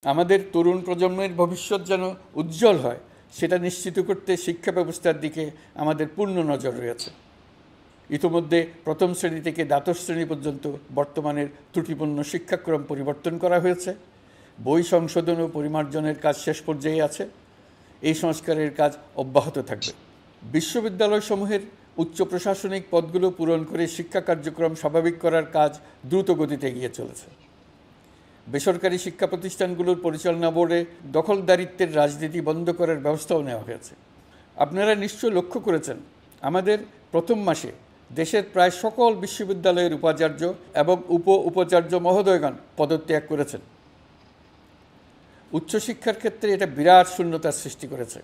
আমাদের তরুণ প্রজন্মের ভবিষ্যৎ যেন উজ্জ্বল হয় সেটা নিশ্চিত করতে শিক্ষা ব্যবস্থার দিকে আমাদের পূর্ণ নজর রয়েছে। ইতোমধ্যে প্রথম শ্রেণী থেকে দ্বাদশ শ্রেণী পর্যন্ত বর্তমানের ত্রুটিপূর্ণ শিক্ষাক্রম পরিবর্তন করা হয়েছে। বই সংশোধন ও পরিমার্জনের কাজ শেষ পর্যায়ে আছে। এই সংস্কারের কাজ অব্যাহত থাকবে। বিশ্ববিদ্যালয়সমূহের উচ্চ প্রশাসনিক পদগুলো পূরণ করে শিক্ষা কার্যক্রম স্বাভাবিক করার কাজ দ্রুত গতিতে এগিয়ে চলেছে। বেসরকারি শিক্ষা প্রতিষ্ঠানগুলোর পরিচালনা বোর্ডে দখলদারিত্বের রাজনীতি বন্ধ করার ব্যবস্থাও নেওয়া হয়েছে। আপনারা নিশ্চয় লক্ষ্য করেছেন, আমাদের প্রথম মাসে দেশের প্রায় সকল বিশ্ববিদ্যালয়ের উপাচার্য এবং উপাচার্য মহোদয়গণ পদত্যাগ করেছেন। উচ্চশিক্ষার ক্ষেত্রে এটা বিরাট শূন্যতার সৃষ্টি করেছে।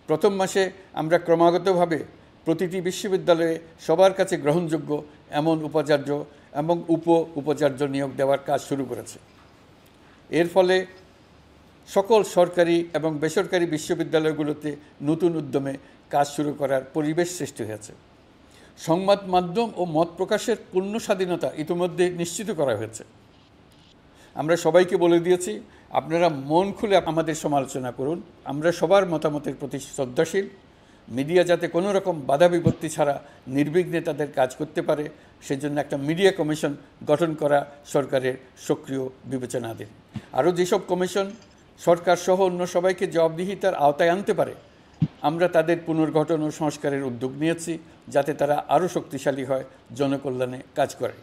প্রথম মাসে আমরা ক্রমাগতভাবে প্রতিটি বিশ্ববিদ্যালয়ে সবার কাছে গ্রহণযোগ্য এমন উপাচার্য এবং উপাচার্য নিয়োগ দেওয়ার কাজ শুরু করেছে। এর ফলে সকল সরকারি এবং বেসরকারি বিশ্ববিদ্যালয়গুলোতে নতুন উদ্যমে কাজ শুরু করার পরিবেশ সৃষ্টি হয়েছে। সংবাদ মাধ্যম ও মত প্রকাশের পূর্ণ স্বাধীনতা ইতিমধ্যে নিশ্চিত করা হয়েছে। আমরা সবাইকে বলে দিয়েছি, আপনারা মন খুলে আমাদের সমালোচনা করুন, আমরা সবার মতামতের প্রতি শ্রদ্ধাশীল। মিডিয়া যাতে কোনো রকম বাধা বিপত্তি ছাড়া নির্বিঘ্নে তাদের কাজ করতে পারে সেজন্য একটা মিডিয়া কমিশন গঠন করা সরকারের সক্রিয় বিবেচনাধীন। আরও যেসব কমিশন সরকার সহ অন্য সবাইকে জবাবদিহিতার আওতায় আনতে পারে আমরা তাদের পুনর্গঠন ও সংস্কারের উদ্যোগ নিয়েছি, যাতে তারা আরও শক্তিশালী হয়, জনকল্যাণে কাজ করে।